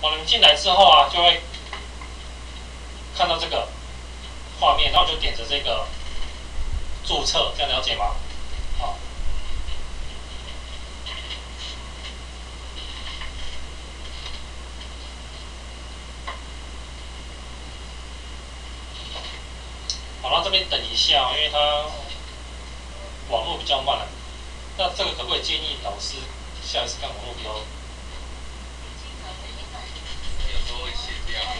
哦，你们进来之后啊，就会看到这个画面，然后就点着这个注册，这样了解吗？好。好，那这边等一下，因为它网络比较慢。那这个可不可以建议老师下一次看网络比较？有时候会卸掉，他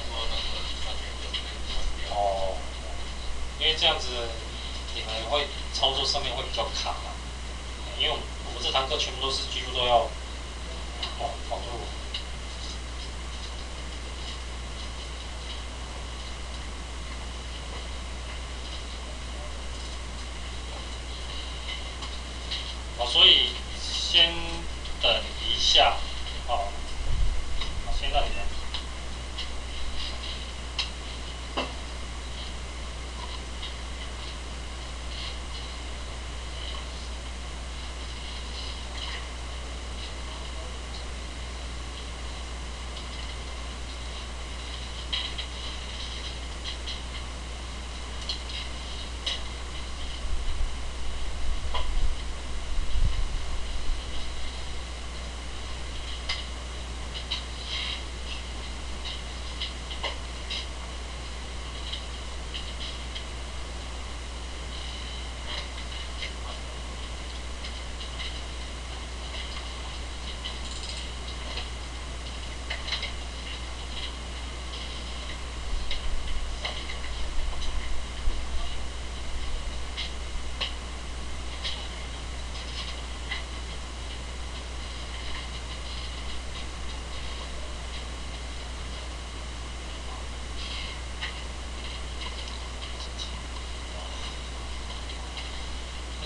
说那个上面就会关掉。哦，因为这样子你们会操作上面会比较卡嘛，因为我们这堂课全部都是几乎都要网络。所以先等一下，好，先让你们。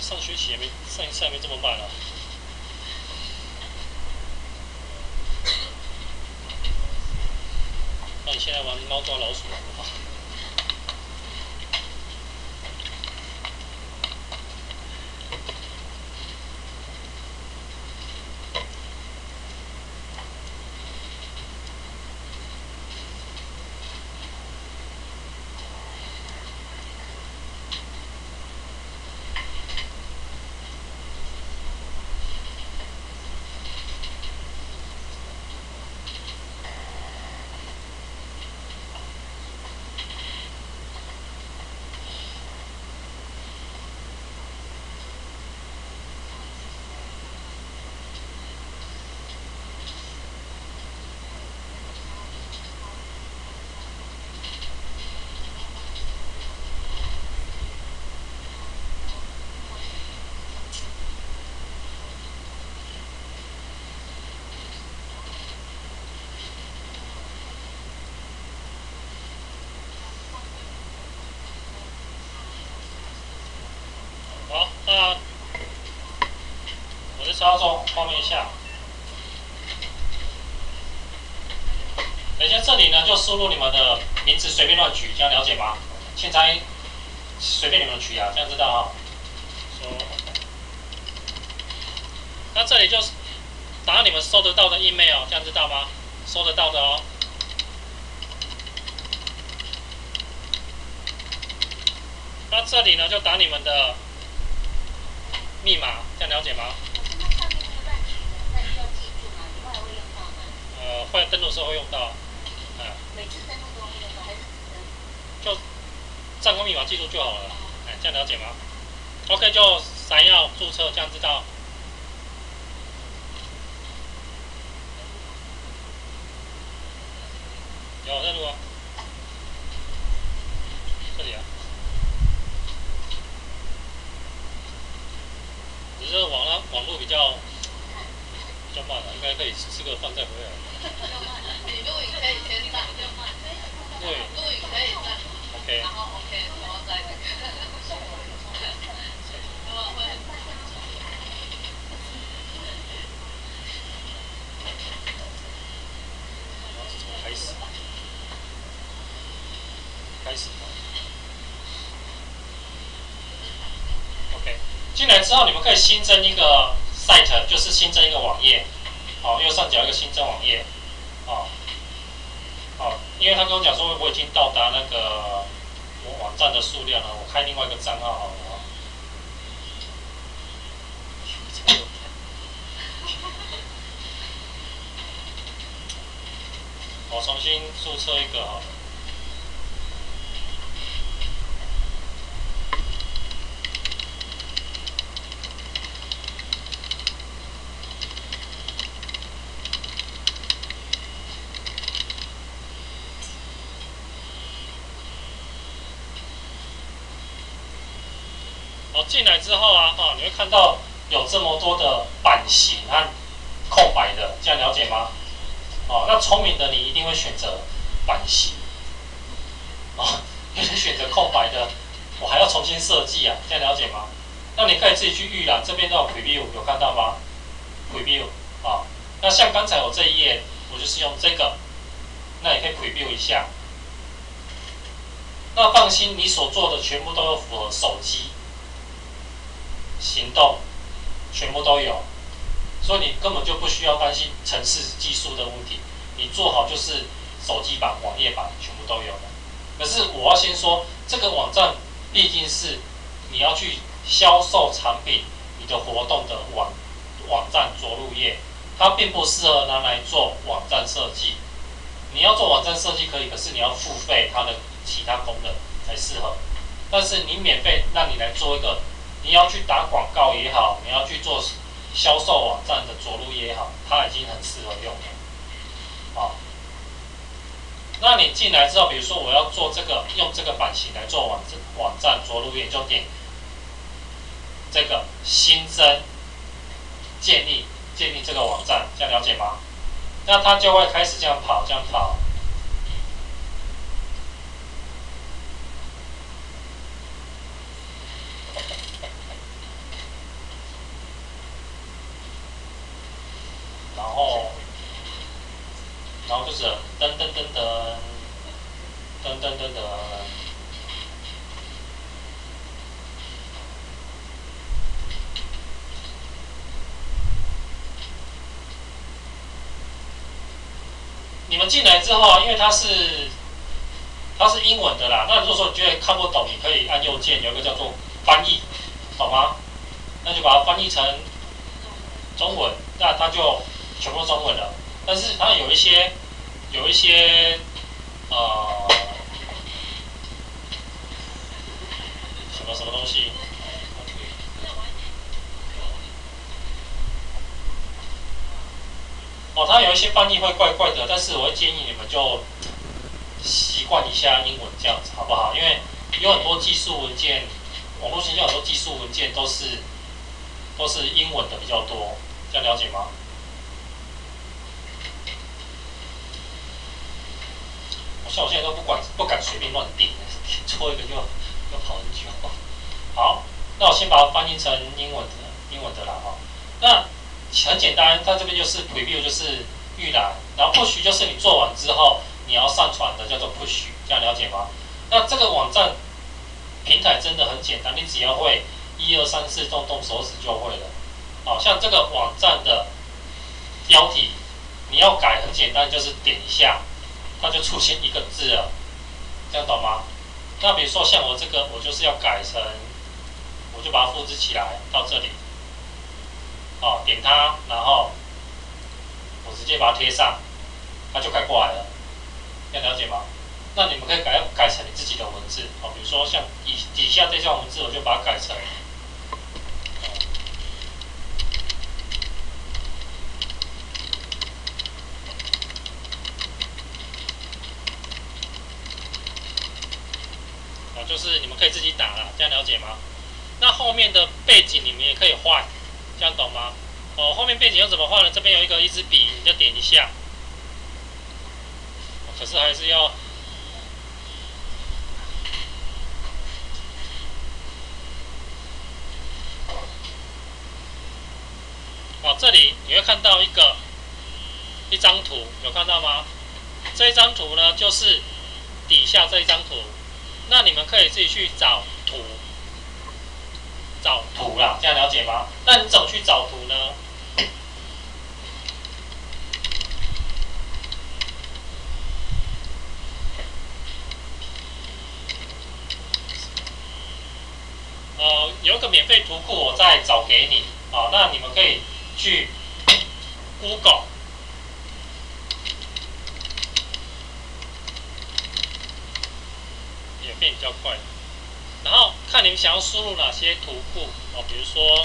上学期也没上一次还没这么慢啊。那你现在玩猫抓老鼠玩的吗？好，那我就操作画面下。等一下这里呢，就输入你们的名字，随便乱取，这样了解吗？现在随便你们取啊，这样知道啊。说，那这里就是打你们收得到的 email， 这样知道吗？收得到的哦。那这里呢，就打你们的密码，这样了解吗？会登录的时候会用到。每次登录都会用到，还是只登？就账号密码记住就好了。这样了解吗 ？OK， 就闪耀注册，这样知道。有在录啊。这里啊。只是网络比较慢了，应该可以吃个饭再回来。你录影可以先上，对，录影可以上 ，OK， 然后 OK， 然后再那个，那么会。开始。OK， 进来之后你们可以新增一个 site， 就是新增一个网页。好，右上角一个新增网页。好，他跟我讲说我已经到达那个我网站的数量了，我开另外一个账号好了。我重新注册一个好了。进来之后啊，你会看到有这么多的版型和空白的，这样了解吗？那聪明的你一定会选择版型。有人选择空白的，我还要重新设计啊，这样了解吗？那你可以自己去预览，这边都有 preview， 有看到吗 ？preview 那像刚才我这一页，我就是用这个，那也可以 preview 一下。那放心，你所做的全部都有符合手机。行动全部都有，所以你根本就不需要担心程式技术的问题，你做好就是手机版、网页版全部都有了。可是我要先说，这个网站毕竟是你要去销售产品、你的活动的网站着陆页，它并不适合拿来做网站设计。你要做网站设计可以，可是你要付费它的其他功能才适合。但是你免费让你来做一个。你要去打广告也好，你要去做销售网站的着陆也好，它已经很适合用了。那你进来之后，比如说我要做这个，用这个版型来做网站着陆页，就点这个新增建立这个网站，这样了解吗？那它就会开始这样跑。然后就是噔噔噔噔，噔噔噔噔。你们进来之后啊，因为它是英文的啦，那如果说你觉得看不懂，你可以按右键，有一个叫做翻译，懂吗？那就把它翻译成中文，那它就全部中文了。但是它有一些什么东西？它有一些翻译会怪怪的，但是我会建议你们就习惯一下英文这样子，好不好？因为有很多技术文件，网络行销很多技术文件都是英文的比较多，这样了解吗？像我现在都不敢随便乱点，错一个就跑很久。好，那我先把它翻译成英文的啦那很简单，它这边就是 preview， 就是预览，然后 push 就是你做完之后你要上传的，叫做 push， 这样了解吗？那这个网站平台真的很简单，你只要会1、2、3、4动手指就会了。像这个网站的标题，你要改很简单，就是点一下。它就出现一个字了，这样懂吗？那比如说像我这个，我就是要改成，我就把它复制起来到这里，点它，然后我直接把它贴上，它就改过来了，要了解吗？那你们可以改成你自己的文字，比如说像底下这段文字，我就把它改成。就是你们可以自己打了，这样了解吗？那后面的背景你们也可以换，这样懂吗？后面背景要怎么换呢？这边有一支笔，你就点一下。可是还是要，这里你会看到一张图，有看到吗？这一张图呢，就是底下这一张图。那你们可以自己去找图啦，这样了解吗？那你怎么去找图呢？免费图库我再找给你啊，那你们可以去 Google。免费比较快，然后看你们想要输入哪些图库哦，比如说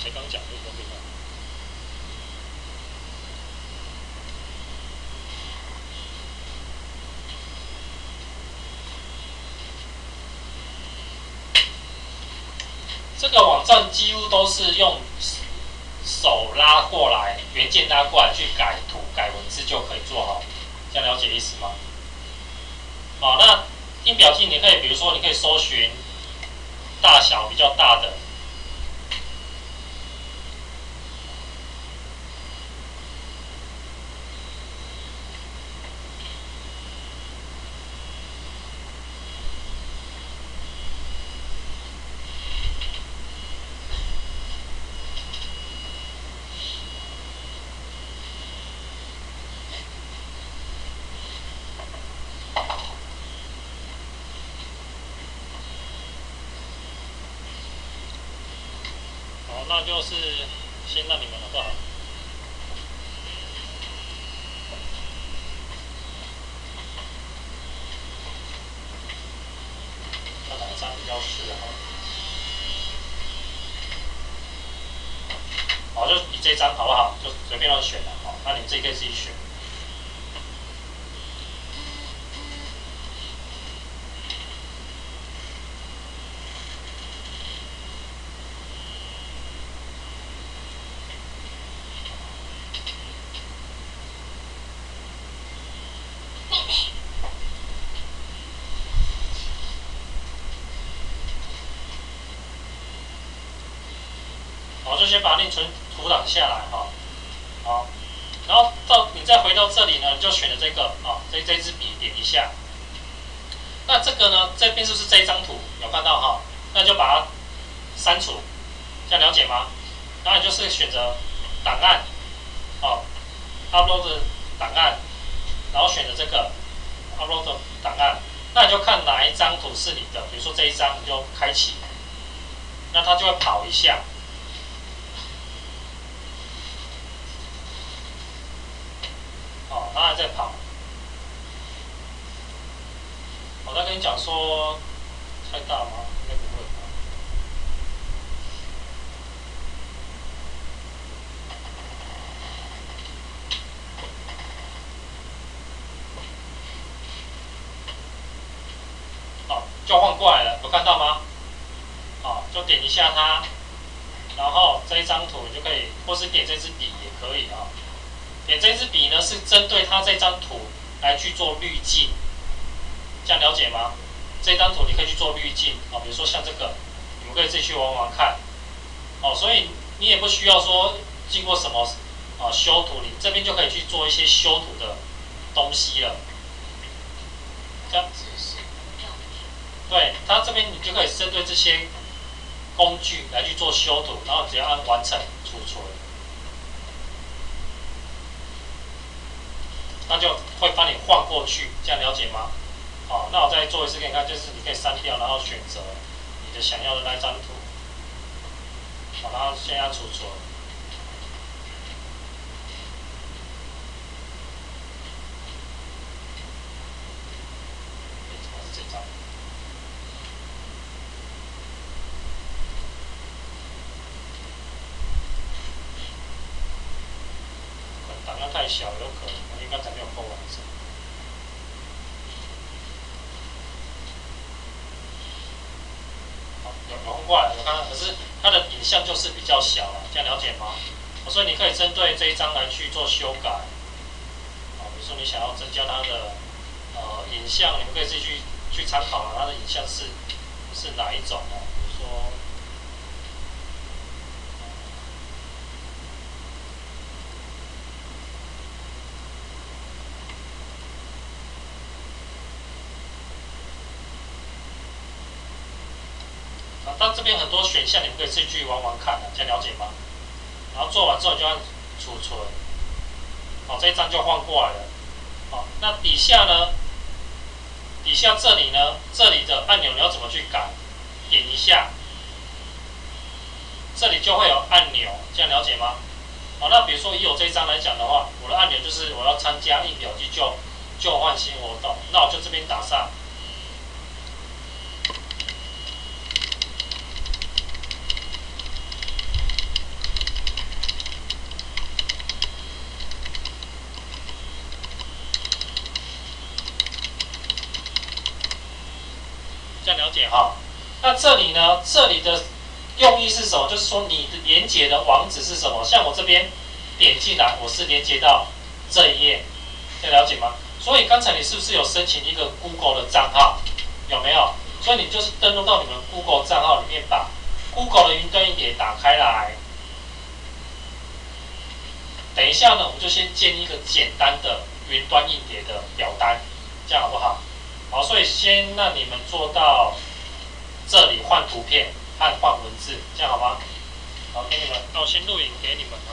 才刚讲就可以看。这个网站几乎都是用手拉过来，元件拉过来去改图、改文字就可以做好，这样了解意思吗？好，那印表机你可以，比如说你可以搜寻大小比较大的。那就是先让你们好不好？看哪一张比较适合？好，就以这张好不好？就随便乱选了，好，那你们自己可以自己选。好，就先把它另存图档下来哈。好，然后你再回到这里呢，你就选了这个啊，这支笔点一下。那这个呢，这边是不是这一张图？有看到哈？那就把它删除，这样了解吗？然后你就是选择档案，哦 ，upload 档案，然后选择这个 upload 档案，那你就看哪一张图是你的，比如说这一张，你就开启，那它就会跑一下。哦，它还在跑。我在跟你讲说，太大吗？应该不会吧。好，就换过来了，有看到吗？好，就点一下它，然后这一张图你就可以，或是点这支笔也可以啊。点这支笔呢，是针对它这张图来去做滤镜，这样了解吗？这张图你可以去做滤镜啊，比如说像这个，你们可以自己去玩玩看。哦，所以你也不需要说经过什么修图，你这边就可以去做一些修图的东西了。这样，对，它这边你就可以针对这些工具来去做修图，然后只要按完成储存。那就会帮你换过去，这样了解吗？好，那我再做一次给你看，就是你可以删掉，然后选择你的想要的那张图，好，然后先按储存。怎么是这张？档案太小，有可能，应该才没有够完整。有换过来，有看到，可是它的影像就是比较小了，这样了解吗？所以你可以针对这一张来去做修改。比如说你想要增加它的影像，你们可以自己去参考了，它的影像是哪一种哦？比如说。但这边很多选项，你们可以自己去玩玩看的，这样了解吗？然后做完之后你就按储存，好，这一张就换过来了。好，那底下呢？底下这里呢？这里的按钮你要怎么去改？点一下，这里就会有按钮，这样了解吗？好，那比如说以我这一张来讲的话，我的按钮就是我要参加印表机旧换新活动，那我就这边打上。这样了解哈。那这里呢？这里的用意是什么？就是说你的连接的网址是什么？像我这边点进来，我是连接到这一页，这样了解吗？所以刚才你是不是有申请一个 Google 的账号？有没有？所以你就是登录到你们 Google 账号里面，把 Google 的云端硬碟打开来。等一下呢，我们就先建立一个简单的云端硬碟的表单，这样好不好？好，所以先让你们做到这里换图片和换文字，这样好吗？好，给你们，那我先录影给你们哦。